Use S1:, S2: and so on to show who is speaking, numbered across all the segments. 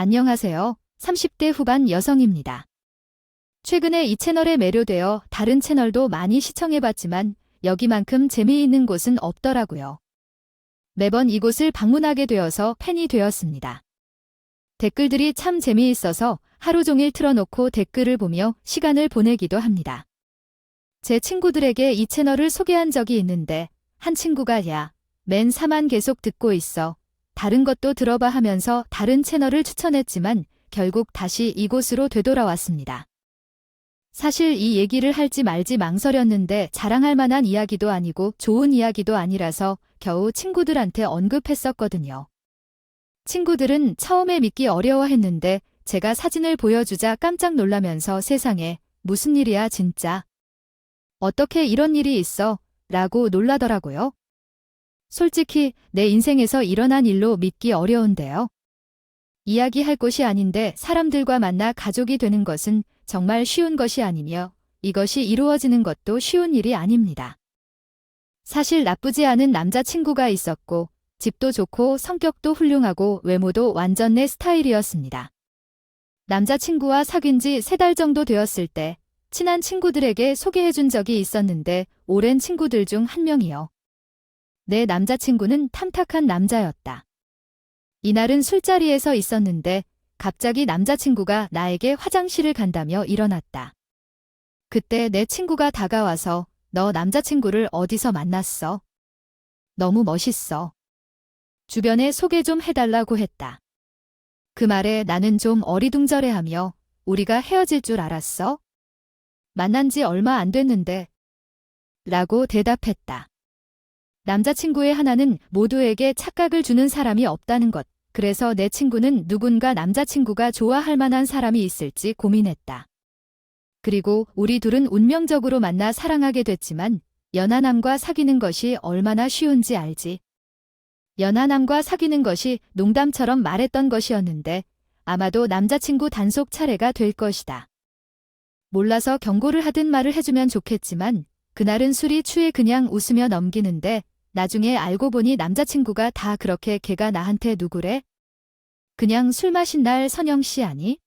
S1: 안녕하세요. 30대 후반 여성입니다. 최근에 이 채널에 매료되어 다른 채널도 많이 시청해봤지만 여기만큼 재미있는 곳은 없더라고요. 매번 이곳을 방문하게 되어서 팬이 되었습니다. 댓글들이 참 재미있어서 하루 종일 틀어놓고 댓글을 보며 시간을 보내기도 합니다. 제 친구들에게 이 채널을 소개한 적이 있는데 한 친구가 야, 맨 4만 계속 듣고 있어. 다른 것도 들어봐 하면서 다른 채널을 추천했지만 결국 다시 이곳으로 되돌아왔습니다. 사실 이 얘기를 할지 말지 망설였는데 자랑할 만한 이야기도 아니고 좋은 이야기도 아니라서 겨우 친구들한테 언급했었거든요. 친구들은 처음에 믿기 어려워했는데 제가 사진을 보여주자 깜짝 놀라면서 세상에 무슨 일이야 진짜. 어떻게 이런 일이 있어? 라고 놀라더라고요. 솔직히 내 인생에서 일어난 일로 믿기 어려운데요. 이야기할 곳이 아닌데 사람들과 만나 가족이 되는 것은 정말 쉬운 것이 아니며 이것이 이루어지는 것도 쉬운 일이 아닙니다. 사실 나쁘지 않은 남자친구가 있었고 집도 좋고 성격도 훌륭하고 외모도 완전 내 스타일이었습니다. 남자친구와 사귄 지 3달 정도 되었을 때 친한 친구들에게 소개해준 적이 있었는데 오랜 친구들 중 한 명이요. 내 남자친구는 탐탁한 남자였다. 이날은 술자리에서 있었는데 갑자기 남자친구가 나에게 화장실을 간다며 일어났다. 그때 내 친구가 다가와서 너 남자친구를 어디서 만났어? 너무 멋있어. 주변에 소개 좀 해달라고 했다. 그 말에 나는 좀 어리둥절해하며 우리가 헤어질 줄 알았어? 만난 지 얼마 안 됐는데 라고 대답했다. 남자친구의 하나는 모두에게 착각을 주는 사람이 없다는 것. 그래서 내 친구는 누군가 남자친구가 좋아할 만한 사람이 있을지 고민했다. 그리고 우리 둘은 운명적으로 만나 사랑하게 됐지만 연하남과 사귀는 것이 얼마나 쉬운지 알지. 연하남과 사귀는 것이 농담처럼 말했던 것이었는데 아마도 남자친구 단속 차례가 될 것이다. 몰라서 경고를 하든 말을 해주면 좋겠지만 그날은 술이 취해 그냥 웃으며 넘기는데 나중에 알고 보니 남자친구가 다 그렇게 걔가 나한테 누구래? 그냥 술 마신 날 선영씨 아니?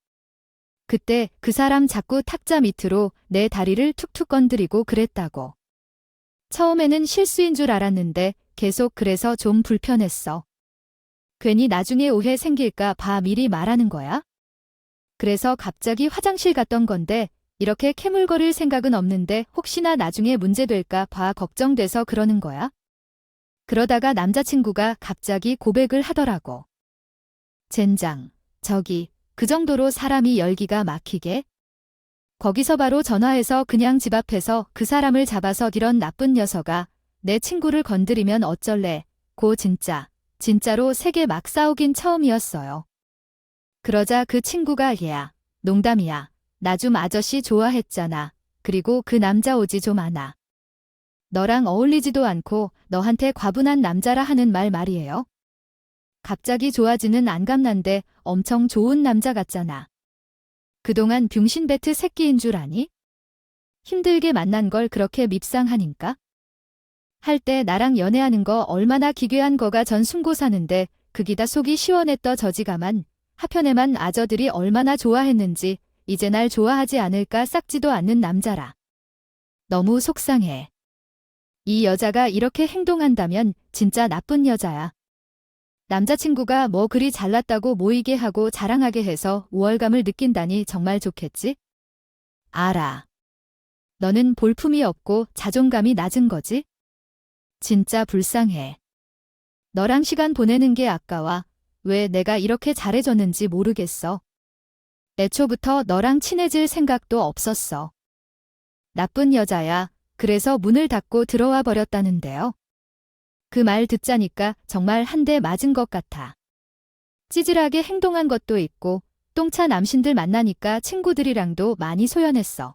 S1: 그때 그 사람 자꾸 탁자 밑으로 내 다리를 툭툭 건드리고 그랬다고. 처음에는 실수인 줄 알았는데 계속 그래서 좀 불편했어. 괜히 나중에 오해 생길까 봐 미리 말하는 거야? 그래서 갑자기 화장실 갔던 건데 이렇게 캐물거릴 생각은 없는데 혹시나 나중에 문제될까 봐 걱정돼서 그러는 거야? 그러다가 남자친구가 갑자기 고백을 하더라고. 젠장, 저기, 그 정도로 사람이 열기가 막히게? 거기서 바로 전화해서 그냥 집 앞에서 그 사람을 잡아서 이런 나쁜 녀석아, 내 친구를 건드리면 어쩔래? 고 진짜로 세게 막 싸우긴 처음이었어요. 그러자 그 친구가 얘야, 농담이야. 나 좀 아저씨 좋아했잖아. 그리고 그 남자 오지 좀 않아. 너랑 어울리지도 않고 너한테 과분한 남자라 하는 말이에요. 갑자기 좋아지는 안감난데 엄청 좋은 남자 같잖아. 그동안 병신배트 새끼인 줄 아니? 힘들게 만난 걸 그렇게 밉상하니까? 할 때 나랑 연애하는 거 얼마나 기괴한 거가 전 숨고 사는데 그기다 속이 시원했더 저지가만 하편에만 아저들이 얼마나 좋아했는지 이제 날 좋아하지 않을까 싹지도 않는 남자라. 너무 속상해. 이 여자가 이렇게 행동한다면 진짜 나쁜 여자야. 남자친구가 뭐 그리 잘났다고 모이게 하고 자랑하게 해서 우월감을 느낀다니 정말 좋겠지? 알아. 너는 볼품이 없고 자존감이 낮은 거지? 진짜 불쌍해. 너랑 시간 보내는 게 아까워. 왜 내가 이렇게 잘해줬는지 모르겠어. 애초부터 너랑 친해질 생각도 없었어. 나쁜 여자야. 그래서 문을 닫고 들어와 버렸다는데요. 그 말 듣자니까 정말 한 대 맞은 것 같아. 찌질하게 행동한 것도 있고 똥차 남신들 만나니까 친구들이랑도 많이 소연했어.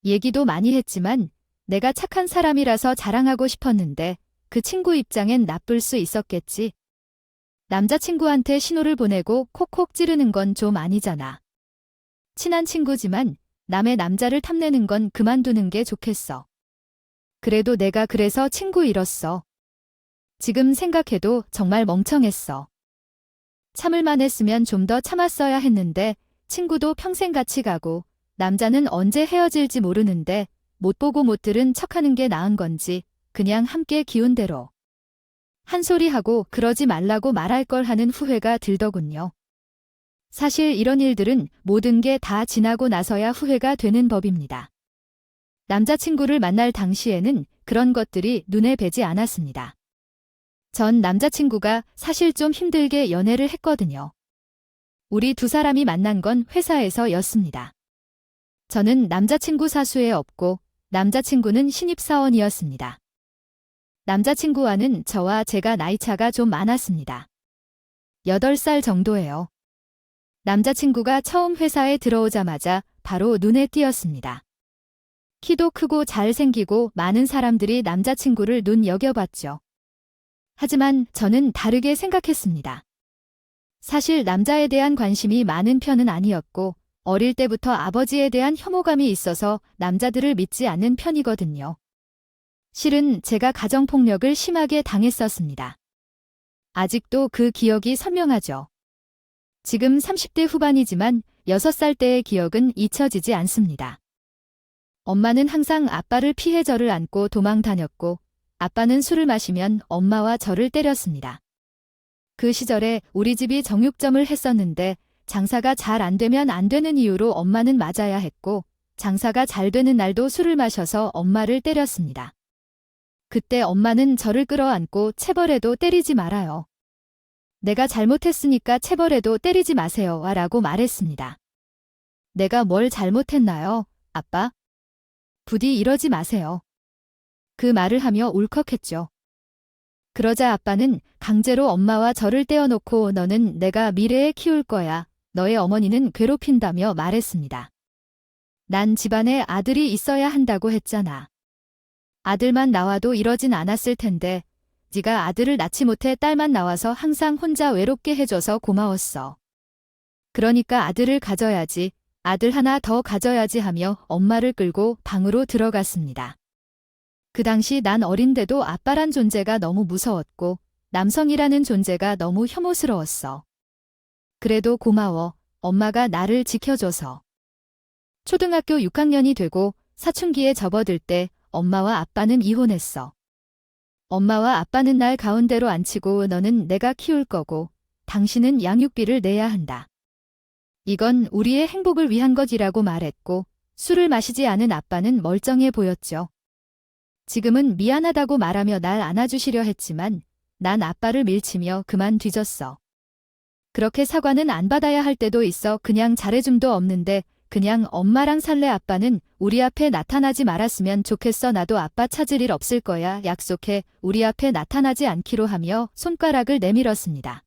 S1: 얘기도 많이 했지만 내가 착한 사람이라서 자랑하고 싶었는데 그 친구 입장엔 나쁠 수 있었겠지. 남자친구한테 신호를 보내고 콕콕 찌르는 건 좀 아니잖아. 친한 친구지만 남의 남자를 탐내는 건 그만두는 게 좋겠어. 그래도 내가 그래서 친구 잃었어. 지금 생각해도 정말 멍청했어. 참을만 했으면 좀 더 참았어야 했는데 친구도 평생 같이 가고 남자는 언제 헤어질지 모르는데 못 보고 못 들은 척하는 게 나은 건지 그냥 함께 기운 대로 한 소리 하고 그러지 말라고 말할 걸 하는 후회가 들더군요. 사실 이런 일들은 모든 게 다 지나고 나서야 후회가 되는 법입니다. 남자친구를 만날 당시에는 그런 것들이 눈에 뵈지 않았습니다. 전 남자친구가 사실 좀 힘들게 연애를 했거든요. 우리 두 사람이 만난 건 회사에서였습니다. 저는 남자친구 사수에 없고 남자친구는 신입사원이었습니다. 남자친구와는 저와 제가 나이차가 좀 많았습니다. 8살 정도예요. 남자친구가 처음 회사에 들어오자마자 바로 눈에 띄었습니다. 키도 크고 잘생기고 많은 사람들이 남자친구를 눈여겨봤죠. 하지만 저는 다르게 생각했습니다. 사실 남자에 대한 관심이 많은 편은 아니었고 어릴 때부터 아버지에 대한 혐오감이 있어서 남자들을 믿지 않는 편이거든요. 실은 제가 가정폭력을 심하게 당했었습니다. 아직도 그 기억이 선명하죠. 지금 30대 후반이지만 6살 때의 기억은 잊혀지지 않습니다. 엄마는 항상 아빠를 피해 저를 안고 도망 다녔고 아빠는 술을 마시면 엄마와 저를 때렸습니다. 그 시절에 우리 집이 정육점을 했었는데 장사가 잘 안 되면 안 되는 이유로 엄마는 맞아야 했고 장사가 잘 되는 날도 술을 마셔서 엄마를 때렸습니다. 그때 엄마는 저를 끌어안고 체벌해도 때리지 말아요. 내가 잘못했으니까 체벌해도 때리지 마세요 라고 말했습니다. 내가 뭘 잘못했나요, 아빠? 부디 이러지 마세요. 그 말을 하며 울컥했죠. 그러자 아빠는 강제로 엄마와 저를 떼어놓고 너는 내가 미래에 키울 거야. 너의 어머니는 괴롭힌다며 말했습니다. 난 집안에 아들이 있어야 한다고 했잖아. 아들만 나와도 이러진 않았을 텐데 네가 아들을 낳지 못해 딸만 나와서 항상 혼자 외롭게 해줘서 고마웠어. 그러니까 아들을 가져야지, 아들 하나 더 가져야지 하며 엄마를 끌고 방으로 들어갔습니다. 그 당시 난 어린데도 아빠란 존재가 너무 무서웠고 남성이라는 존재가 너무 혐오스러웠어. 그래도 고마워, 엄마가 나를 지켜줘서. 초등학교 6학년이 되고 사춘기에 접어들 때 엄마와 아빠는 이혼했어. 엄마와 아빠는 날 가운데로 앉히고 너는 내가 키울 거고 당신은 양육비를 내야 한다. 이건 우리의 행복을 위한 것이라고 말했고 술을 마시지 않은 아빠는 멀쩡해 보였죠. 지금은 미안하다고 말하며 날 안아주시려 했지만 난 아빠를 밀치며 그만 뒤졌어. 그렇게 사과는 안 받아야 할 때도 있어 그냥 잘해줌도 없는데 그냥 엄마랑 살래 아빠는 우리 앞에 나타나지 말았으면 좋겠어 나도 아빠 찾을 일 없을 거야 약속해 우리 앞에 나타나지 않기로 하며 손가락을 내밀었습니다.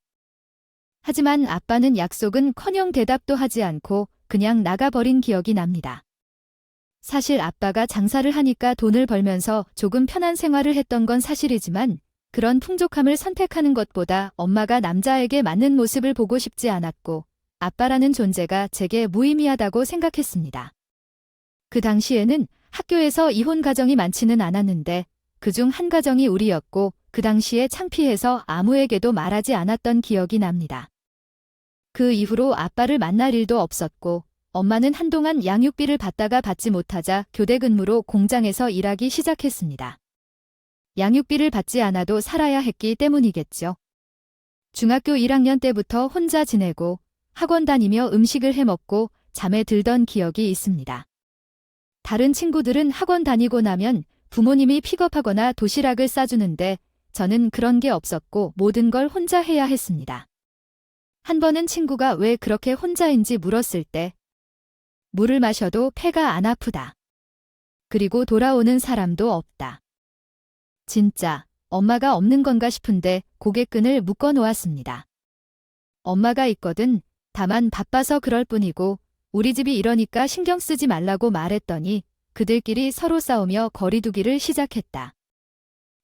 S1: 하지만 아빠는 약속은커녕 대답도 하지 않고 그냥 나가버린 기억이 납니다. 사실 아빠가 장사를 하니까 돈을 벌면서 조금 편한 생활을 했던 건 사실이지만 그런 풍족함을 선택하는 것보다 엄마가 남자에게 맞는 모습을 보고 싶지 않았고 아빠라는 존재가 제게 무의미하다고 생각했습니다. 그 당시에는 학교에서 이혼 가정이 많지는 않았는데 그중 한 가정이 우리였고 그 당시에 창피해서 아무에게도 말하지 않았던 기억이 납니다. 그 이후로 아빠를 만날 일도 없었고 엄마는 한동안 양육비를 받다가 받지 못하자 교대 근무로 공장에서 일하기 시작했습니다. 양육비를 받지 않아도 살아야 했기 때문이겠죠. 중학교 1학년 때부터 혼자 지내고 학원 다니며 음식을 해먹고 잠에 들던 기억이 있습니다. 다른 친구들은 학원 다니고 나면 부모님이 픽업하거나 도시락을 싸주는데 저는 그런 게 없었고 모든 걸 혼자 해야 했습니다. 한 번은 친구가 왜 그렇게 혼자인지 물었을 때 물을 마셔도 폐가 안 아프다. 그리고 돌아오는 사람도 없다. 진짜 엄마가 없는 건가 싶은데 고개끈을 묶어 놓았습니다. 엄마가 있거든. 다만 바빠서 그럴 뿐이고 우리 집이 이러니까 신경 쓰지 말라고 말했더니 그들끼리 서로 싸우며 거리두기를 시작했다.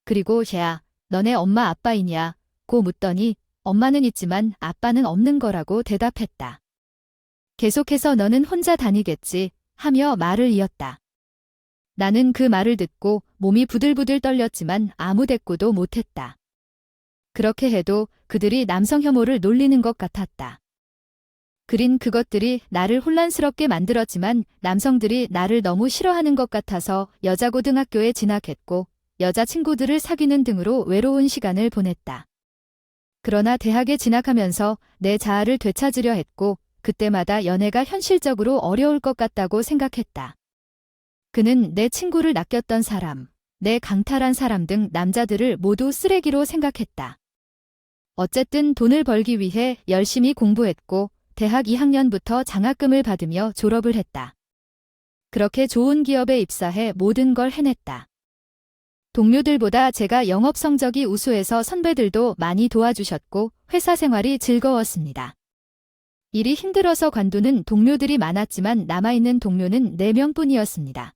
S1: 그리고 야, 너네 엄마 아빠이냐? 고 묻더니 엄마는 있지만 아빠는 없는 거라고 대답했다. 계속해서 너는 혼자 다니겠지 하며 말을 이었다. 나는 그 말을 듣고 몸이 부들부들 떨렸지만 아무 대꾸도 못했다. 그렇게 해도 그들이 남성 혐오를 놀리는 것 같았다. 그린 그것들이 나를 혼란스럽게 만들었지만 남성들이 나를 너무 싫어하는 것 같아서 여자고등학교에 진학했고 여자친구들을 사귀는 등으로 외로운 시간을 보냈다. 그러나 대학에 진학하면서 내 자아를 되찾으려 했고 그때마다 연애가 현실적으로 어려울 것 같다고 생각했다. 그는 내 친구를 낚였던 사람, 내 강탈한 사람 등 남자들을 모두 쓰레기로 생각했다. 어쨌든 돈을 벌기 위해 열심히 공부했고 대학 2학년부터 장학금을 받으며 졸업을 했다. 그렇게 좋은 기업에 입사해 모든 걸 해냈다. 동료들보다 제가 영업 성적이 우수해서 선배들도 많이 도와주셨고 회사 생활이 즐거웠습니다. 일이 힘들어서 관두는 동료들이 많았지만 남아있는 동료는 4명뿐이었습니다.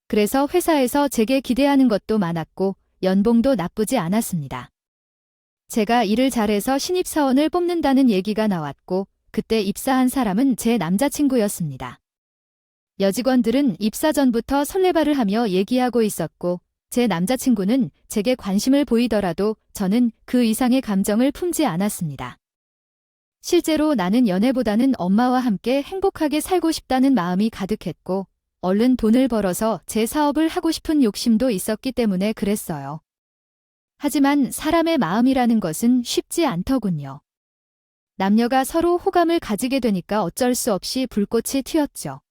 S1: 그래서 회사에서 제게 기대하는 것도 많았고 연봉도 나쁘지 않았습니다. 제가 일을 잘해서 신입사원을 뽑는다는 얘기가 나왔고 그때 입사한 사람은 제 남자친구였습니다. 여직원들은 입사 전부터 설레발을 하며 얘기하고 있었고 제 남자친구는 제게 관심을 보이더라도 저는 그 이상의 감정을 품지 않았습니다. 실제로 나는 연애보다는 엄마와 함께 행복하게 살고 싶다는 마음이 가득했고 얼른 돈을 벌어서 제 사업을 하고 싶은 욕심도 있었기 때문에 그랬어요. 하지만 사람의 마음이라는 것은 쉽지 않더군요. 남녀가 서로 호감을 가지게 되니까 어쩔 수 없이 불꽃이 튀었죠.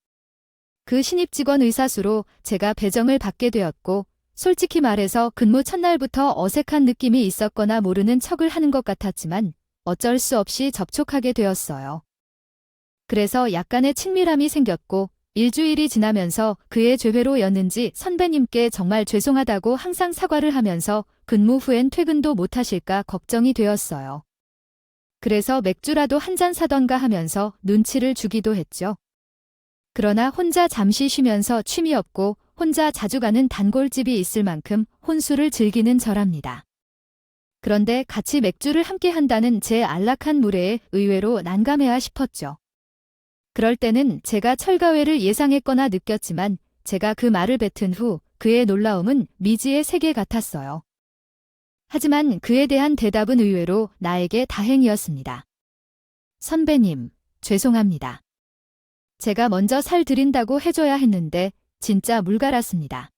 S1: 그 신입 직원 의사수로 제가 배정을 받게 되었고 솔직히 말해서 근무 첫날부터 어색한 느낌이 있었거나 모르는 척을 하는 것 같았지만 어쩔 수 없이 접촉하게 되었어요. 그래서 약간의 친밀함이 생겼고 일주일이 지나면서 그의 죄회로였는지 선배님께 정말 죄송하다고 항상 사과를 하면서 근무 후엔 퇴근도 못하실까 걱정이 되었어요. 그래서 맥주라도 한 잔 사던가 하면서 눈치를 주기도 했죠. 그러나 혼자 잠시 쉬면서 취미 없고 혼자 자주 가는 단골집이 있을 만큼 혼술을 즐기는 저랍니다. 그런데 같이 맥주를 함께 한다는 제 안락한 무례에 의외로 난감해야 싶었죠. 그럴 때는 제가 철가회를 예상했거나 느꼈지만 제가 그 말을 뱉은 후 그의 놀라움은 미지의 세계 같았어요. 하지만 그에 대한 대답은 의외로 나에게 다행이었습니다. 선배님, 죄송합니다. 제가 먼저 살 드린다고 해줘야 했는데 진짜 물갈았습니다.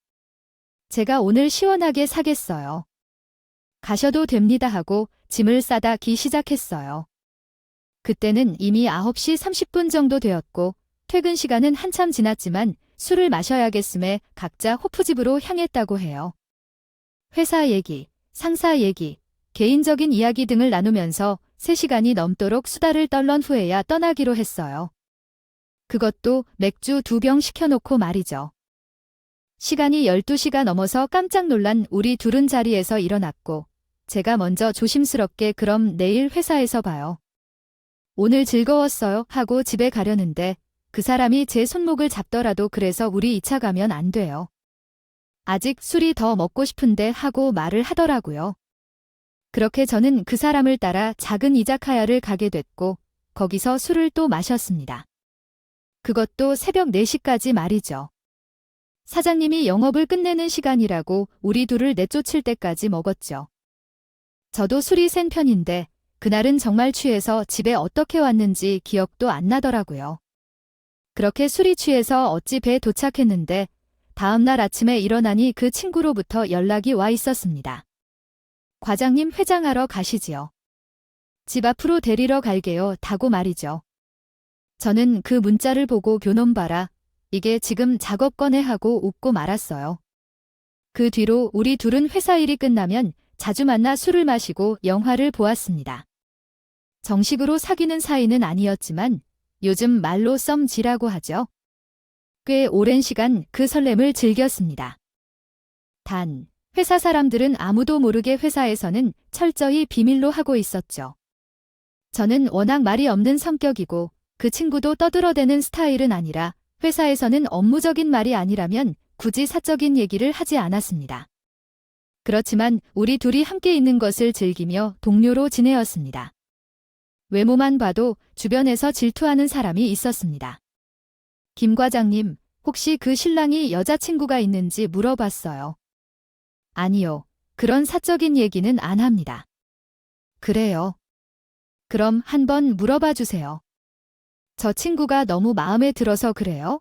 S1: 제가 오늘 시원하게 사겠어요. 가셔도 됩니다 하고 짐을 싸다기 시작했어요. 그때는 이미 9시 30분 정도 되었고 퇴근 시간은 한참 지났지만 술을 마셔야겠음에 각자 호프집으로 향했다고 해요. 회사 얘기, 상사 얘기, 개인적인 이야기 등을 나누면서 3시간이 넘도록 수다를 떨던 후에야 떠나기로 했어요. 그것도 맥주 2병 시켜놓고 말이죠. 시간이 12시가 넘어서 깜짝 놀란 우리 둘은 자리에서 일어났고 제가 먼저 조심스럽게 그럼 내일 회사에서 봐요. 오늘 즐거웠어요 하고 집에 가려는데 그 사람이 제 손목을 잡더라도 그래서 우리 2차 가면 안 돼요. 아직 술이 더 먹고 싶은데 하고 말을 하더라고요. 그렇게 저는 그 사람을 따라 작은 이자카야를 가게 됐고 거기서 술을 또 마셨습니다. 그것도 새벽 4시까지 말이죠. 사장님이 영업을 끝내는 시간이라고 우리 둘을 내쫓을 때까지 먹었죠. 저도 술이 센 편인데 그날은 정말 취해서 집에 어떻게 왔는지 기억도 안 나더라고요. 그렇게 술이 취해서 어찌 배에 도착했는데 다음날 아침에 일어나니 그 친구로부터 연락이 와 있었습니다. 과장님 회장하러 가시지요. 집 앞으로 데리러 갈게요 다고 말이죠. 저는 그 문자를 보고 교놈 봐라. 이게 지금 작업 꺼내 하고 웃고 말았어요. 그 뒤로 우리 둘은 회사 일이 끝나면 자주 만나 술을 마시고 영화를 보았습니다. 정식으로 사귀는 사이는 아니었지만 요즘 말로 썸지라고 하죠. 꽤 오랜 시간 그 설렘을 즐겼습니다. 단, 회사 사람들은 아무도 모르게 회사에서는 철저히 비밀로 하고 있었죠. 저는 워낙 말이 없는 성격이고 그 친구도 떠들어대는 스타일은 아니라 회사에서는 업무적인 말이 아니라면 굳이 사적인 얘기를 하지 않았습니다. 그렇지만 우리 둘이 함께 있는 것을 즐기며 동료로 지내었습니다. 외모만 봐도 주변에서 질투하는 사람이 있었습니다. 김 과장님, 혹시 그 신랑이 여자친구가 있는지 물어봤어요. 아니요, 그런 사적인 얘기는 안 합니다. 그래요. 그럼 한번 물어봐 주세요. 저 친구가 너무 마음에 들어서 그래요?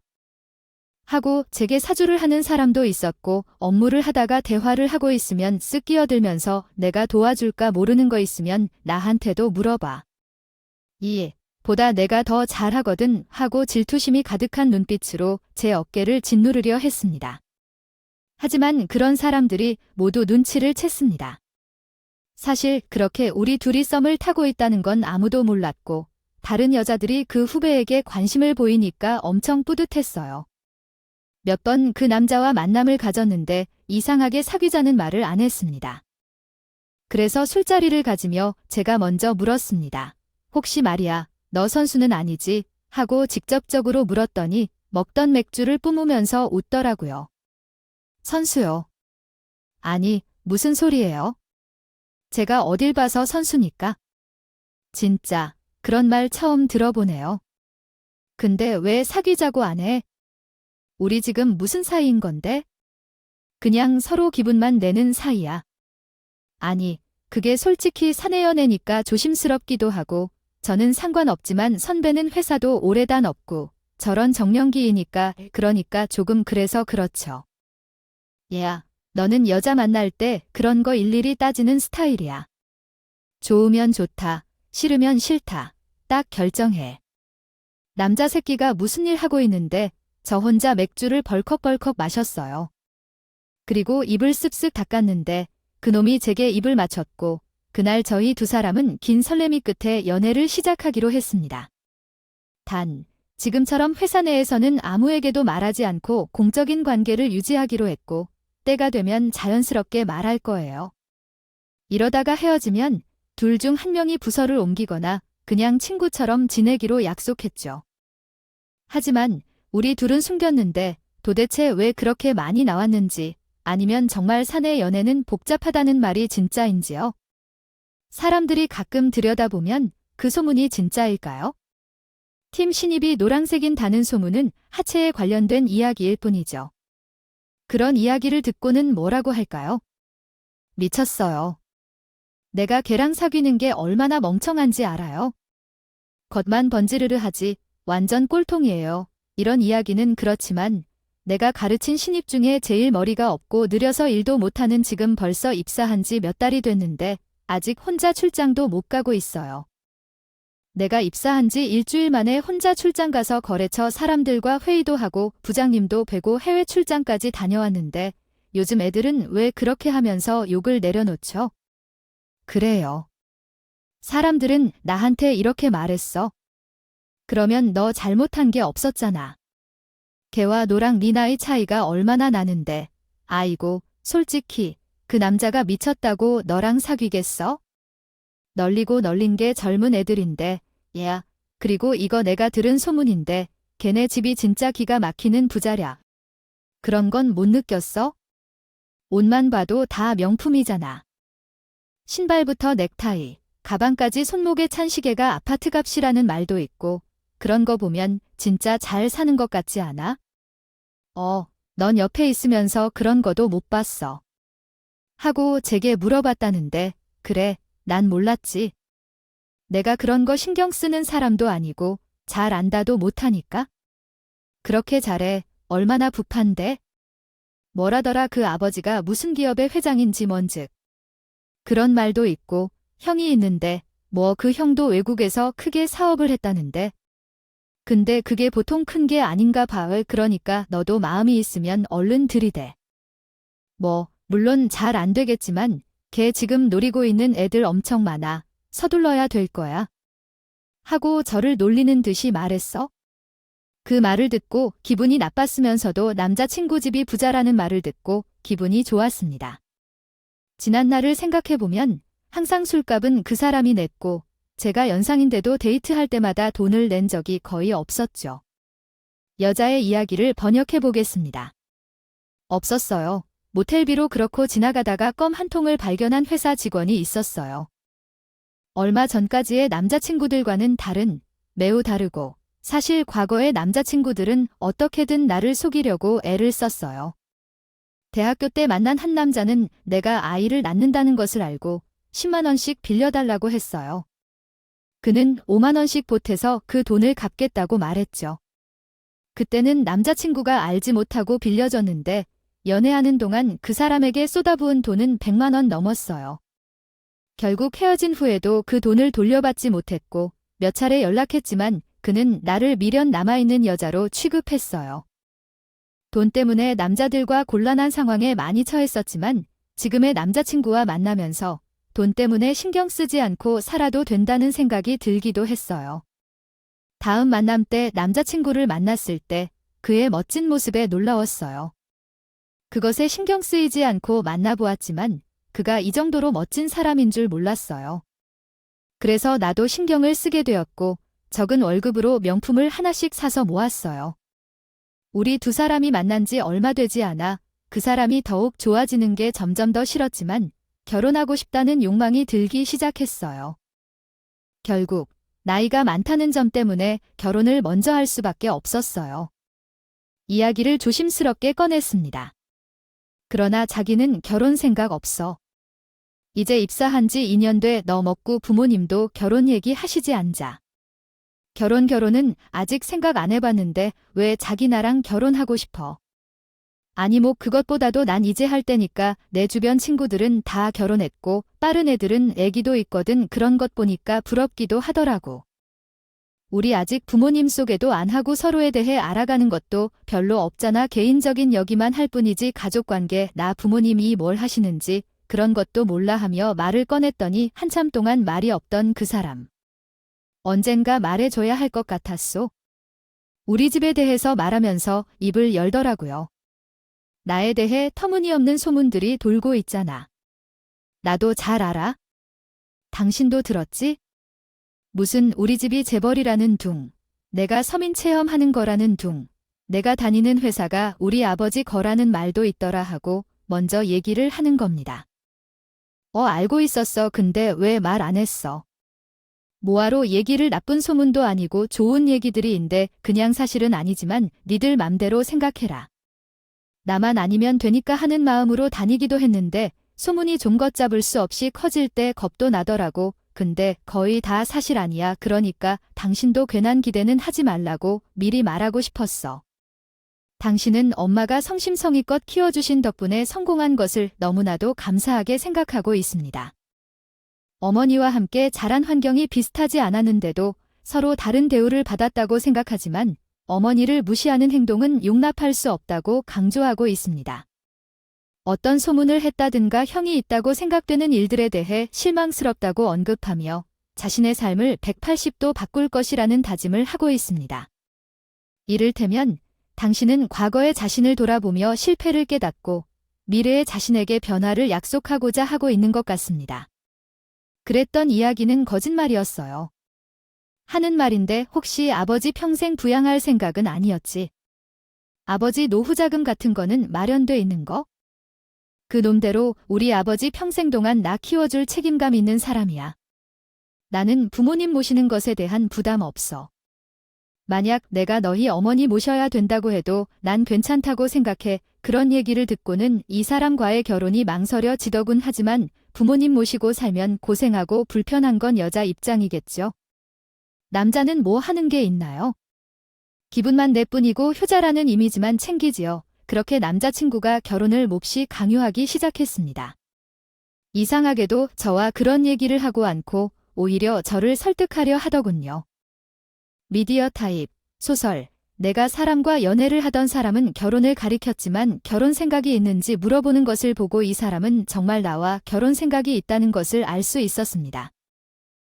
S1: 하고 제게 사주를 하는 사람도 있었고 업무를 하다가 대화를 하고 있으면 쓱 끼어들면서 내가 도와줄까 모르는 거 있으면 나한테도 물어봐. 보다 내가 더 잘하거든 하고 질투심이 가득한 눈빛으로 제 어깨를 짓누르려 했습니다. 하지만 그런 사람들이 모두 눈치를 챘습니다. 사실 그렇게 우리 둘이 썸을 타고 있다는 건 아무도 몰랐고 다른 여자들이 그 후배에게 관심을 보이니까 엄청 뿌듯했어요. 몇 번 그 남자와 만남을 가졌는데 이상하게 사귀자는 말을 안 했습니다. 그래서 술자리를 가지며 제가 먼저 물었습니다. 혹시 말이야, 너 선수는 아니지? 하고 직접적으로 물었더니 먹던 맥주를 뿜으면서 웃더라고요. 선수요? 아니, 무슨 소리예요? 제가 어딜 봐서 선수니까? 진짜, 그런 말 처음 들어보네요. 근데 왜 사귀자고 안 해? 우리 지금 무슨 사이인 건데? 그냥 서로 기분만 내는 사이야. 아니, 그게 솔직히 사내 연애니까 조심스럽기도 하고, 저는 상관없지만 선배는 회사도 오래 다녔고, 저런 정년기이니까 그러니까 조금 그래서 그렇죠. 얘야, 너는 여자 만날 때 그런 거 일일이 따지는 스타일이야. 좋으면 좋다, 싫으면 싫다, 딱 결정해. 남자 새끼가 무슨 일 하고 있는데 저 혼자 맥주를 벌컥벌컥 마셨어요. 그리고 입을 쓱쓱 닦았는데 그놈이 제게 입을 맞췄고 그날 저희 두 사람은 긴 설레미 끝에 연애를 시작하기로 했습니다. 단, 지금처럼 회사 내에서는 아무에게도 말하지 않고 공적인 관계를 유지하기로 했고 때가 되면 자연스럽게 말할 거예요. 이러다가 헤어지면 둘 중 한 명이 부서를 옮기거나 그냥 친구처럼 지내기로 약속했죠. 하지만 우리 둘은 숨겼는데 도대체 왜 그렇게 많이 나왔는지 아니면 정말 사내 연애는 복잡하다는 말이 진짜인지요? 사람들이 가끔 들여다보면 그 소문이 진짜일까요? 팀 신입이 노란색인 다는 소문은 하체에 관련된 이야기일 뿐이죠. 그런 이야기를 듣고는 뭐라고 할까요? 미쳤어요. 내가 걔랑 사귀는 게 얼마나 멍청한지 알아요? 겉만 번지르르 하지 완전 꼴통이에요. 이런 이야기는 그렇지만 내가 가르친 신입 중에 제일 머리가 없고 느려서 일도 못하는 지금 벌써 입사한 지 몇 달이 됐는데 아직 혼자 출장도 못 가고 있어요. 내가 입사한 지 일주일 만에 혼자 출장 가서 거래처 사람들과 회의도 하고 부장님도 뵈고 해외 출장까지 다녀왔는데 요즘 애들은 왜 그렇게 하면서 욕을 내려놓죠? 그래요. 사람들은 나한테 이렇게 말했어. 그러면 너 잘못한 게 없었잖아. 걔와 너랑 네 나이 차이가 얼마나 나는데. 아이고, 솔직히 그 남자가 미쳤다고 너랑 사귀겠어? 널리고 널린 게 젊은 애들인데. 야, 그리고 이거 내가 들은 소문인데 걔네 집이 진짜 기가 막히는 부자랴. 그런 건 못 느꼈어? 옷만 봐도 다 명품이잖아. 신발부터 넥타이, 가방까지 손목에 찬 시계가 아파트값이라는 말도 있고 그런 거 보면 진짜 잘 사는 것 같지 않아? 넌 옆에 있으면서 그런 거도 못 봤어. 하고 제게 물어봤다는데 그래, 난 몰랐지. 내가 그런 거 신경 쓰는 사람도 아니고 잘 안다도 못하니까. 그렇게 잘해, 얼마나 부판데? 뭐라더라 그 아버지가 무슨 기업의 회장인지 뭔즉. 그런 말도 있고 형이 있는데 뭐 그 형도 외국에서 크게 사업을 했다는데. 근데 그게 보통 큰 게 아닌가 봐. 그러니까 너도 마음이 있으면 얼른 들이대. 물론 잘 안 되겠지만 걔 지금 노리고 있는 애들 엄청 많아. 서둘러야 될 거야. 하고 저를 놀리는 듯이 말했어. 그 말을 듣고 기분이 나빴으면서도 남자친구 집이 부자라는 말을 듣고 기분이 좋았습니다. 지난 날을 생각해보면 항상 술값은 그 사람이 냈고 제가 연상인데도 데이트할 때마다 돈을 낸 적이 거의 없었죠. 여자의 이야기를 번역해 보겠습니다. 없었어요. 모텔비로 그렇고 지나가다가 껌 한 통을 발견한 회사 직원이 있었어요. 얼마 전까지의 남자친구들과는 매우 다르고 사실 과거의 남자친구들은 어떻게든 나를 속이려고 애를 썼어요. 대학교 때 만난 한 남자는 내가 아이를 낳는다는 것을 알고 10만 원씩 빌려달라고 했어요. 그는 5만 원씩 보태서 그 돈을 갚겠다고 말했죠. 그때는 남자친구가 알지 못하고 빌려줬는데 연애하는 동안 그 사람에게 쏟아부은 돈은 100만 원 넘었어요. 결국 헤어진 후에도 그 돈을 돌려받지 못했고 몇 차례 연락했지만 그는 나를 미련 남아있는 여자로 취급했어요. 돈 때문에 남자들과 곤란한 상황에 많이 처했었지만 지금의 남자친구와 만나면서 돈 때문에 신경 쓰지 않고 살아도 된다는 생각이 들기도 했어요. 다음 만남 때 남자친구를 만났을 때 그의 멋진 모습에 놀라웠어요. 그것에 신경 쓰이지 않고 만나보았지만 그가 이 정도로 멋진 사람인 줄 몰랐어요. 그래서 나도 신경을 쓰게 되었고 적은 월급으로 명품을 하나씩 사서 모았어요. 우리 두 사람이 만난 지 얼마 되지 않아 그 사람이 더욱 좋아지는 게 점점 더 싫었지만 결혼하고 싶다는 욕망이 들기 시작했어요. 결국 나이가 많다는 점 때문에 결혼을 먼저 할 수밖에 없었어요. 이야기를 조심스럽게 꺼냈습니다. 그러나 자기는 결혼 생각 없어. 이제 입사한 지 2년 돼 너 먹고 부모님도 결혼 얘기 하시지 않자. 결혼은 아직 생각 안 해봤는데 왜 자기 나랑 결혼하고 싶어? 아니 뭐 그것보다도 난 이제 할 때니까 내 주변 친구들은 다 결혼했고 빠른 애들은 애기도 있거든. 그런 것 보니까 부럽기도 하더라고. 우리 아직 부모님 소개도 안 하고 서로에 대해 알아가는 것도 별로 없잖아. 개인적인 여기만 할 뿐이지 가족관계 나 부모님이 뭘 하시는지 그런 것도 몰라 하며 말을 꺼냈더니 한참 동안 말이 없던 그 사람. 언젠가 말해줘야 할 것 같았소. 우리 집에 대해서 말하면서 입을 열더라고요. 나에 대해 터무니없는 소문들이 돌고 있잖아. 나도 잘 알아. 당신도 들었지? 무슨 우리 집이 재벌이라는 둥, 내가 서민 체험하는 거라는 둥, 내가 다니는 회사가 우리 아버지 거라는 말도 있더라 하고 먼저 얘기를 하는 겁니다. 알고 있었어. 근데 왜 말 안 했어? 뭐하러 얘기를 나쁜 소문도 아니고 좋은 얘기들이인데 그냥 사실은 아니지만 니들 맘대로 생각해라. 나만 아니면 되니까 하는 마음으로 다니기도 했는데 소문이 좀 걷잡을 수 없이 커질 때 겁도 나더라고. 근데 거의 다 사실 아니야. 그러니까 당신도 괜한 기대는 하지 말라고 미리 말하고 싶었어. 당신은 엄마가 성심성의껏 키워주신 덕분에 성공한 것을 너무나도 감사하게 생각하고 있습니다. 어머니와 함께 자란 환경이 비슷하지 않았는데도 서로 다른 대우를 받았다고 생각하지만 어머니를 무시하는 행동은 용납할 수 없다고 강조하고 있습니다. 어떤 소문을 했다든가 형이 있다고 생각되는 일들에 대해 실망스럽다고 언급하며 자신의 삶을 180도 바꿀 것이라는 다짐을 하고 있습니다. 이를테면 당신은 과거의 자신을 돌아보며 실패를 깨닫고 미래의 자신에게 변화를 약속하고자 하고 있는 것 같습니다. 그랬던 이야기는 거짓말이었어요. 하는 말인데 혹시 아버지 평생 부양할 생각은 아니었지? 아버지 노후자금 같은 거는 마련돼 있는 거? 그 놈대로 우리 아버지 평생 동안 나 키워줄 책임감 있는 사람이야. 나는 부모님 모시는 것에 대한 부담 없어. 만약 내가 너희 어머니 모셔야 된다고 해도 난 괜찮다고 생각해. 그런 얘기를 듣고는 이 사람과의 결혼이 망설여지더군. 하지만 부모님 모시고 살면 고생하고 불편한 건 여자 입장이겠죠. 남자는 뭐 하는 게 있나요? 기분만 내뿐이고 효자라는 이미지만 챙기지요. 그렇게 남자친구가 결혼을 몹시 강요하기 시작했습니다. 이상하게도 저와 그런 얘기를 하고 않고 오히려 저를 설득하려 하더군요. 미디어 타입, 소설, 내가 사람과 연애를 하던 사람은 결혼을 가리켰지만 결혼 생각이 있는지 물어보는 것을 보고 이 사람은 정말 나와 결혼 생각이 있다는 것을 알 수 있었습니다.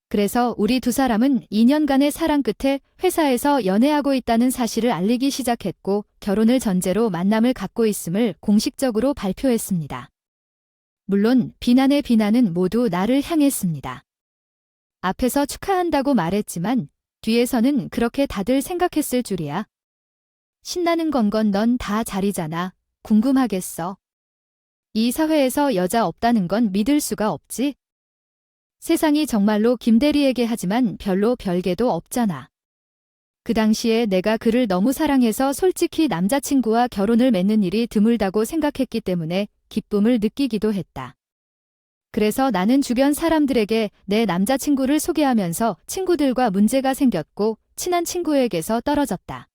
S1: 그래서 우리 두 사람은 2년간의 사랑 끝에 회사에서 연애하고 있다는 사실을 알리기 시작했고 결혼을 전제로 만남을 갖고 있음을 공식적으로 발표했습니다. 물론 비난의 비난은 모두 나를 향했습니다. 앞에서 축하한다고 말했지만 뒤에서는 그렇게 다들 생각했을 줄이야. 신나는 건 넌 다 잘이잖아. 궁금하겠어. 이 사회에서 여자 없다는 건 믿을 수가 없지? 세상이 정말로 김대리에게 하지만 별로 별개도 없잖아. 그 당시에 내가 그를 너무 사랑해서 솔직히 남자친구와 결혼을 맺는 일이 드물다고 생각했기 때문에 기쁨을 느끼기도 했다. 그래서 나는 주변 사람들에게 내 남자친구를 소개하면서 친구들과 문제가 생겼고 친한 친구에게서 떨어졌다.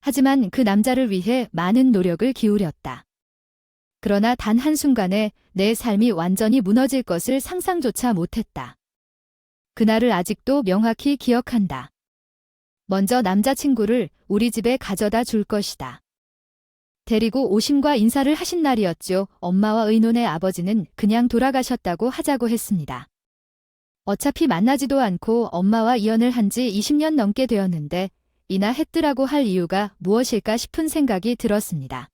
S1: 하지만 그 남자를 위해 많은 노력을 기울였다. 그러나 단 한순간에 내 삶이 완전히 무너질 것을 상상조차 못했다. 그날을 아직도 명확히 기억한다. 먼저 남자친구를 우리 집에 가져다 줄 것이다. 데리고 오심과 인사를 하신 날이었죠. 엄마와 의논해 아버지는 그냥 돌아가셨다고 하자고 했습니다. 어차피 만나지도 않고 엄마와 이혼을 한 지 20년 넘게 되었는데 이나 했더라고 할 이유가 무엇일까 싶은 생각이 들었습니다.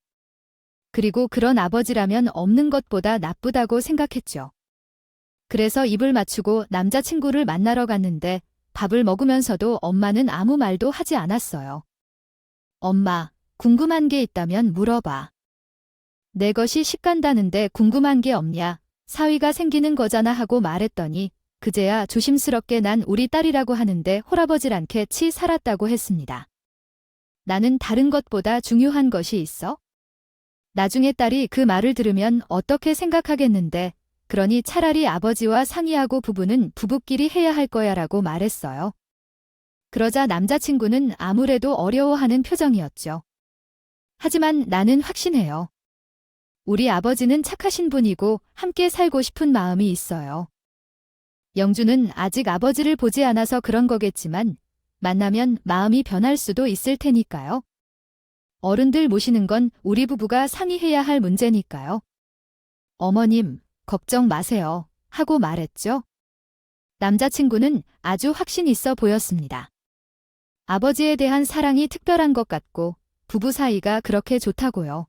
S1: 그리고 그런 아버지라면 없는 것보다 나쁘다고 생각했죠. 그래서 입을 맞추고 남자친구를 만나러 갔는데 밥을 먹으면서도 엄마는 아무 말도 하지 않았어요. 엄마, 궁금한 게 있다면 물어봐. 내 것이 식간다는데 궁금한 게 없냐? 사위가 생기는 거잖아 하고 말했더니 그제야 조심스럽게 난 우리 딸이라고 하는데 홀아버질 않게 치 살았다고 했습니다. 나는 다른 것보다 중요한 것이 있어? 나중에 딸이 그 말을 들으면 어떻게 생각하겠는데 그러니 차라리 아버지와 상의하고 부부는 부부끼리 해야 할 거야 라고 말했어요. 그러자 남자친구는 아무래도 어려워하는 표정이었죠. 하지만 나는 확신해요. 우리 아버지는 착하신 분이고 함께 살고 싶은 마음이 있어요. 영주는 아직 아버지를 보지 않아서 그런 거겠지만 만나면 마음이 변할 수도 있을 테니까요. 어른들 모시는 건 우리 부부가 상의해야 할 문제니까요. 어머님, 걱정 마세요. 하고 말했죠. 남자친구는 아주 확신 있어 보였습니다. 아버지에 대한 사랑이 특별한 것 같고 부부 사이가 그렇게 좋다고요.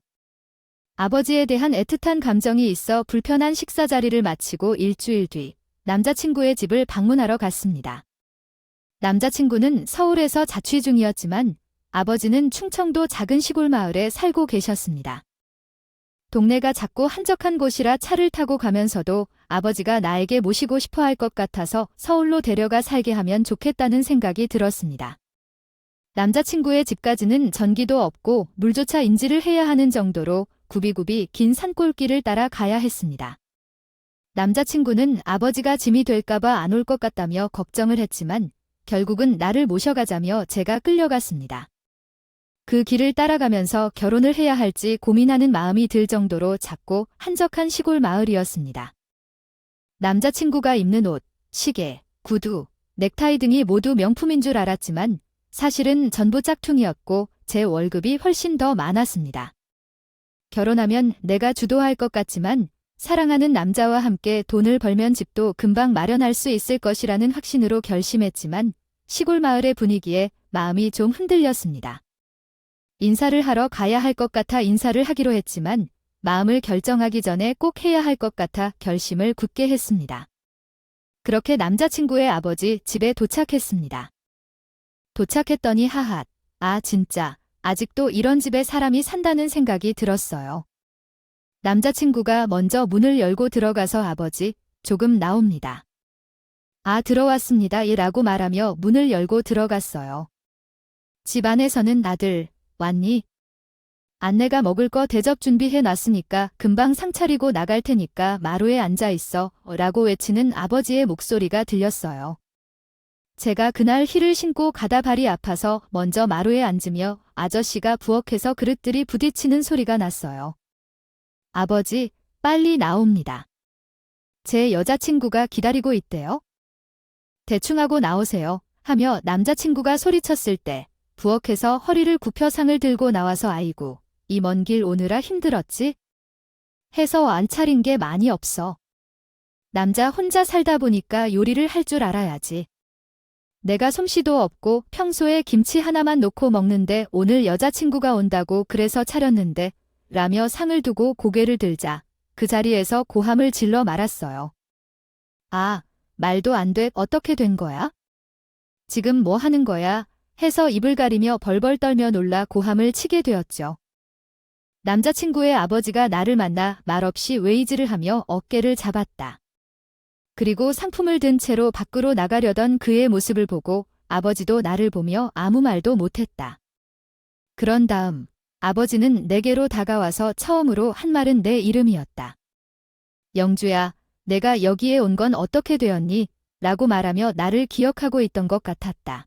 S1: 아버지에 대한 애틋한 감정이 있어 불편한 식사 자리를 마치고 일주일 뒤 남자친구의 집을 방문하러 갔습니다. 남자친구는 서울에서 자취 중이었지만 아버지는 충청도 작은 시골 마을에 살고 계셨습니다. 동네가 작고 한적한 곳이라 차를 타고 가면서도 아버지가 나에게 모시고 싶어 할 것 같아서 서울로 데려가 살게 하면 좋겠다는 생각이 들었습니다. 남자친구의 집까지는 전기도 없고 물조차 인지를 해야 하는 정도로 굽이굽이 긴 산골길을 따라 가야 했습니다. 남자친구는 아버지가 짐이 될까봐 안 올 것 같다며 걱정을 했지만 결국은 나를 모셔가자며 제가 끌려갔습니다. 그 길을 따라가면서 결혼을 해야 할지 고민하는 마음이 들 정도로 작고 한적한 시골 마을이었습니다. 남자친구가 입는 옷, 시계, 구두, 넥타이 등이 모두 명품인 줄 알았지만 사실은 전부 짝퉁이었고 제 월급이 훨씬 더 많았습니다. 결혼하면 내가 주도할 것 같지만 사랑하는 남자와 함께 돈을 벌면 집도 금방 마련할 수 있을 것이라는 확신으로 결심했지만 시골 마을의 분위기에 마음이 좀 흔들렸습니다. 인사를 하러 가야 할 것 같아 인사를 하기로 했지만 마음을 결정하기 전에 꼭 해야 할 것 같아 결심을 굳게 했습니다. 그렇게 남자친구의 아버지 집에 도착했습니다. 도착했더니 하핫, 아 진짜 아직도 이런 집에 사람이 산다는 생각이 들었어요. 남자친구가 먼저 문을 열고 들어가서 아버지, 조금 나옵니다. 아 들어왔습니다 라고 말하며 문을 열고 들어갔어요. 집 안에서는 아들, 왔니? 안내가 먹을 거 대접 준비해 놨으니까 금방 상 차리고 나갈 테니까 마루에 앉아 있어 라고 외치는 아버지의 목소리가 들렸어요. 제가 그날 힐을 신고 가다 발이 아파서 먼저 마루에 앉으며 아저씨가 부엌에서 그릇들이 부딪히는 소리가 났어요. 아버지, 빨리 나옵니다. 제 여자친구가 기다리고 있대요. 대충 하고 나오세요. 하며 남자친구가 소리쳤을 때 부엌에서 허리를 굽혀 상을 들고 나와서 아이고, 이 먼 길 오느라 힘들었지? 해서 안 차린 게 많이 없어. 남자 혼자 살다 보니까 요리를 할 줄 알아야지. 내가 솜씨도 없고 평소에 김치 하나만 놓고 먹는데 오늘 여자친구가 온다고 그래서 차렸는데 라며 상을 두고 고개를 들자 그 자리에서 고함을 질러 말았어요. 아, 말도 안 돼. 어떻게 된 거야? 지금 뭐 하는 거야? 해서 입을 가리며 벌벌 떨며 놀라 고함을 치게 되었죠. 남자친구의 아버지가 나를 만나 말없이 웨이즈를 하며 어깨를 잡았다. 그리고 상품을 든 채로 밖으로 나가려던 그의 모습을 보고 아버지도 나를 보며 아무 말도 못했다. 그런 다음 아버지는 내게로 다가와서 처음으로 한 말은 내 이름이었다. 영주야, 내가 여기에 온 건 어떻게 되었니? 라고 말하며 나를 기억하고 있던 것 같았다.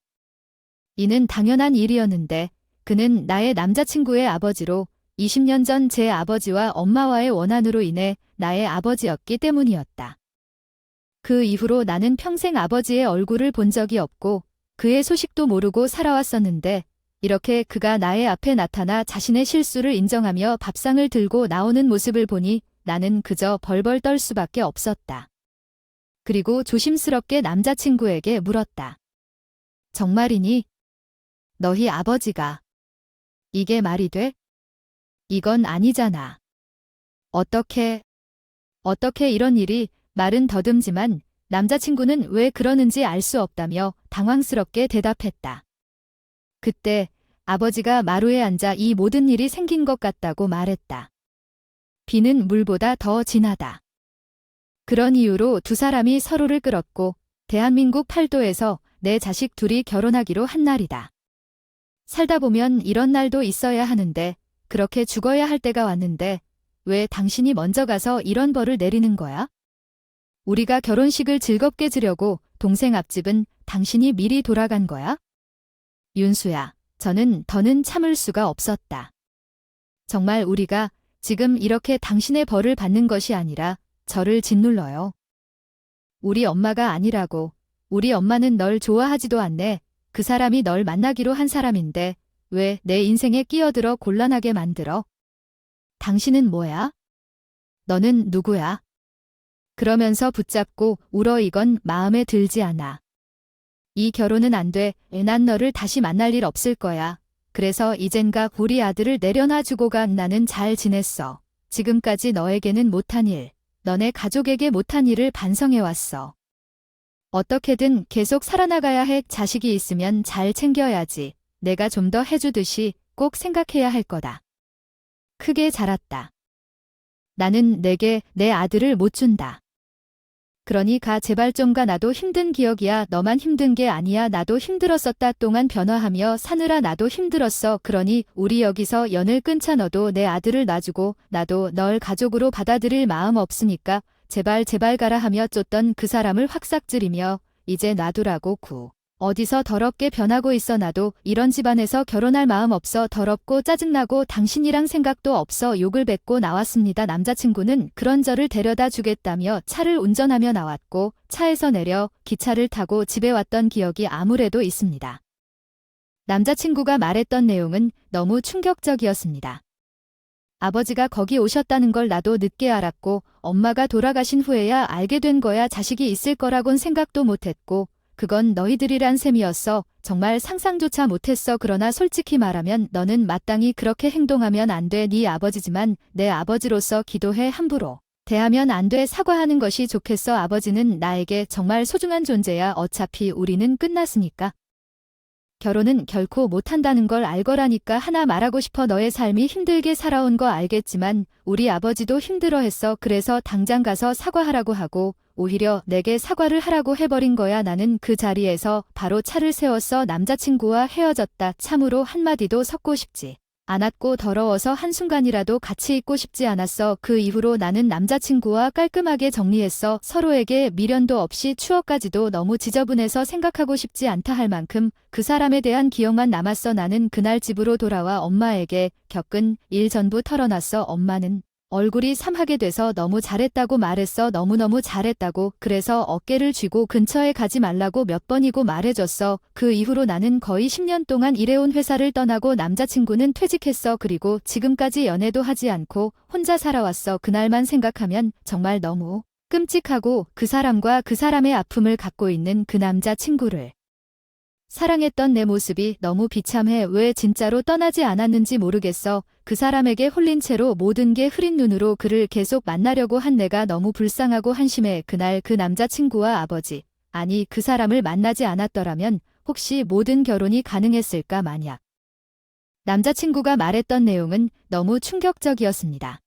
S1: 이는 당연한 일이었는데 그는 나의 남자친구의 아버지로 20년 전 제 아버지와 엄마와의 원한으로 인해 나의 아버지였기 때문이었다. 그 이후로 나는 평생 아버지의 얼굴을 본 적이 없고 그의 소식도 모르고 살아왔었는데 이렇게 그가 나의 앞에 나타나 자신의 실수를 인정하며 밥상을 들고 나오는 모습을 보니 나는 그저 벌벌 떨 수밖에 없었다. 그리고 조심스럽게 남자친구에게 물었다. 정말이니? 너희 아버지가. 이게 말이 돼? 이건 아니잖아. 어떻게 이런 일이. 말은 더듬지만 남자친구는 왜 그러는지 알 수 없다며 당황스럽게 대답했다. 그때 아버지가 마루에 앉아 이 모든 일이 생긴 것 같다고 말했다. 비는 물보다 더 진하다. 그런 이유로 두 사람이 서로를 끌었고 대한민국 팔도에서 내 자식 둘이 결혼하기로 한 날이다. 살다 보면 이런 날도 있어야 하는데 그렇게 죽어야 할 때가 왔는데 왜 당신이 먼저 가서 이런 벌을 내리는 거야? 우리가 결혼식을 즐겁게 지려고 동생 앞집은 당신이 미리 돌아간 거야? 윤수야, 저는 더는 참을 수가 없었다. 정말 우리가 지금 이렇게 당신의 벌을 받는 것이 아니라 저를 짓눌러요. 우리 엄마가 아니라고. 우리 엄마는 널 좋아하지도 않네. 그 사람이 널 만나기로 한 사람인데 왜 내 인생에 끼어들어 곤란하게 만들어? 당신은 뭐야? 너는 누구야? 그러면서 붙잡고 울어. 이건 마음에 들지 않아. 이 결혼은 안 돼. 난 너를 다시 만날 일 없을 거야. 그래서 이젠가 우리 아들을 내려놔 주고 가. 나는 잘 지냈어. 지금까지 너에게는 못한 일, 너네 가족에게 못한 일을 반성해왔어. 어떻게든 계속 살아나가야 해. 자식이 있으면 잘 챙겨야지. 내가 좀 더 해주듯이 꼭 생각해야 할 거다. 크게 자랐다. 나는 내게 내 아들을 못 준다. 그러니 가. 제발 좀 가. 나도 힘든 기억이야. 너만 힘든 게 아니야. 나도 힘들었었다. 동안 변화하며 사느라 나도 힘들었어. 그러니 우리 여기서 연을 끊자. 너도 내 아들을 놔주고 나도 널 가족으로 받아들일 마음 없으니까 제발 가라 하며 쫓던 그 사람을 확삭지리며 이제 놔두라고 구. 어디서 더럽게 변하고 있어. 나도 이런 집안에서 결혼할 마음 없어. 더럽고 짜증나고 당신이랑 생각도 없어. 욕을 뱉고 나왔습니다. 남자친구는 그런 저를 데려다 주겠다며 차를 운전하며 나왔고 차에서 내려 기차를 타고 집에 왔던 기억이 아무래도 있습니다. 남자친구가 말했던 내용은 너무 충격적이었습니다. 아버지가 거기 오셨다는 걸 나도 늦게 알았고 엄마가 돌아가신 후에야 알게 된 거야. 자식이 있을 거라곤 생각도 못했고 그건 너희들이란 셈이었어. 정말 상상조차 못했어. 그러나 솔직히 말하면 너는 마땅히 그렇게 행동하면 안 돼. 네 아버지지만 내 아버지로서 기도해. 함부로 대하면 안 돼. 사과하는 것이 좋겠어. 아버지는 나에게 정말 소중한 존재야. 어차피 우리는 끝났으니까. 결혼은 결코 못한다는 걸 알거라니까. 하나 말하고 싶어. 너의 삶이 힘들게 살아온 거 알겠지만 우리 아버지도 힘들어했어. 그래서 당장 가서 사과하라고 하고 오히려 내게 사과를 하라고 해버린 거야. 나는 그 자리에서 바로 차를 세웠어. 남자친구와 헤어졌다. 참으로 한마디도 섞고 싶지 않았고 더러워서 한순간이라도 같이 있고 싶지 않았어. 그 이후로 나는 남자친구와 깔끔하게 정리했어. 서로에게 미련도 없이. 추억까지도 너무 지저분해서 생각하고 싶지 않다 할 만큼 그 사람에 대한 기억만 남았어. 나는 그날 집으로 돌아와 엄마에게 겪은 일 전부 털어놨어. 엄마는 얼굴이 삼하게 돼서 너무 잘했다고 말했어. 너무너무 잘했다고. 그래서 어깨를 쥐고 근처에 가지 말라고 몇 번이고 말해줬어. 그 이후로 나는 거의 10년 동안 일해온 회사를 떠나고 남자친구는 퇴직했어. 그리고 지금까지 연애도 하지 않고 혼자 살아왔어. 그날만 생각하면 정말 너무 끔찍하고 그 사람과 그 사람의 아픔을 갖고 있는 그 남자친구를 사랑했던 내 모습이 너무 비참해. 왜 진짜로 떠나지 않았는지 모르겠어. 그 사람에게 홀린 채로 모든 게 흐린 눈으로 그를 계속 만나려고 한 내가 너무 불쌍하고 한심해. 그날 그 남자친구와 아버지, 아니 그 사람을 만나지 않았더라면 혹시 모든 결혼이 가능했을까. 만약 남자친구가 말했던 내용은 너무 충격적이었습니다.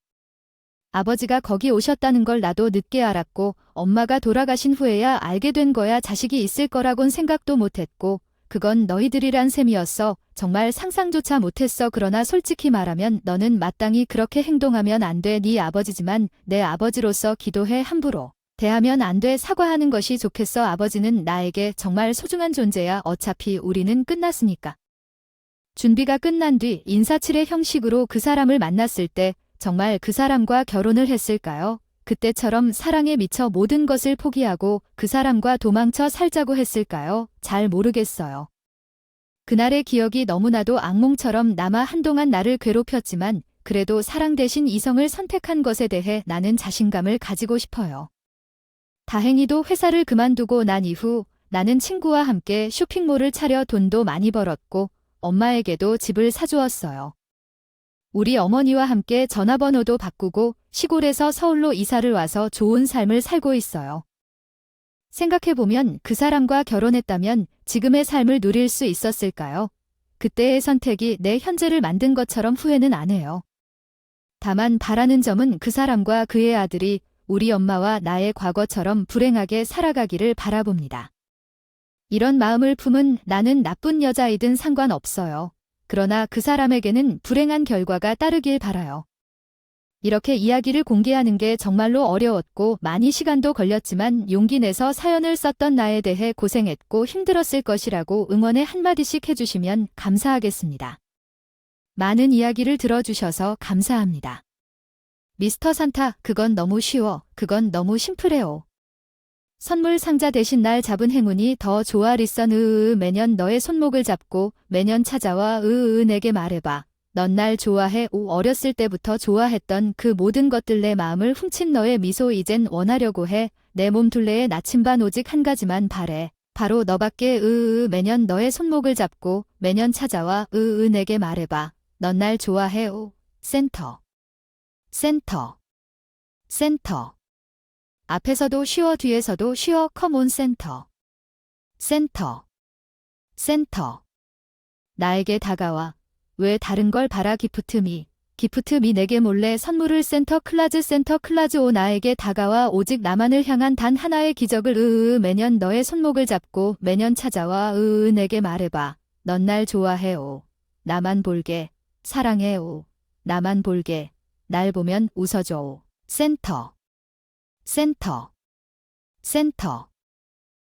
S1: 아버지가 거기 오셨다는 걸 나도 늦게 알았고 엄마가 돌아가신 후에야 알게 된 거야. 자식이 있을 거라곤 생각도 못했고 그건 너희들이란 셈이었어. 정말 상상조차 못했어. 그러나 솔직히 말하면 너는 마땅히 그렇게 행동하면 안 돼. 네 아버지지만 내 아버지로서 기도해. 함부로 대하면 안 돼. 사과하는 것이 좋겠어. 아버지는 나에게 정말 소중한 존재야. 어차피 우리는 끝났으니까. 준비가 끝난 뒤 인사치레 형식으로 그 사람을 만났을 때 정말 그 사람과 결혼을 했을까요? 그때처럼 사랑에 미쳐 모든 것을 포기하고 그 사람과 도망쳐 살자고 했을까요? 잘 모르겠어요. 그날의 기억이 너무나도 악몽처럼 남아 한동안 나를 괴롭혔지만 그래도 사랑 대신 이성을 선택한 것에 대해 나는 자신감을 가지고 싶어요. 다행히도 회사를 그만두고 난 이후 나는 친구와 함께 쇼핑몰을 차려 돈도 많이 벌었고 엄마에게도 집을 사주었어요. 우리 어머니와 함께 전화번호도 바꾸고 시골에서 서울로 이사를 와서 좋은 삶을 살고 있어요. 생각해보면 그 사람과 결혼했다면 지금의 삶을 누릴 수 있었을까요? 그때의 선택이 내 현재를 만든 것처럼 후회는 안 해요. 다만 바라는 점은 그 사람과 그의 아들이 우리 엄마와 나의 과거처럼 불행하게 살아가기를 바라봅니다. 이런 마음을 품은 나는 나쁜 여자이든 상관없어요. 그러나 그 사람에게는 불행한 결과가 따르길 바라요. 이렇게 이야기를 공개하는 게 정말로 어려웠고 많이 시간도 걸렸지만 용기 내서 사연을 썼던 나에 대해 고생했고 힘들었을 것이라고 응원의 한마디씩 해주시면 감사하겠습니다. 많은 이야기를 들어주셔서 감사합니다. 미스터 산타, 그건 너무 쉬워. 그건 너무 심플해요. 선물 상자 대신 날 잡은 행운이 더 좋아. 리선 매년 너의 손목을 잡고 매년 찾아와 내게 말해봐. 넌 날 좋아해. 어렸을 때부터 좋아했던 그 모든 것들 내 마음을 훔친 너의 미소 이젠 원하려고 해. 내 몸 둘레에 나침반 오직 한 가지만 바래. 바로 너밖에. 매년 너의 손목을 잡고 매년 찾아와 내게 말해봐. 넌 날 좋아해. 센터. 센터. 센터. 앞에서도 쉬워 뒤에서도 쉬워. 컴온 센터. 센터. 센터. 나에게 다가와. 왜 다른 걸 바라. 기프트미. 기프트미 내게 몰래 선물을. 센터 클라즈. 센터 클라즈. 나에게 다가와. 오직 나만을 향한 단 하나의 기적을. 매년 너의 손목을 잡고 매년 찾아와. 내게 말해봐. 넌 날 좋아해. 나만 볼게. 사랑해. 나만 볼게. 날 보면 웃어줘. 센터. 센터. 센터.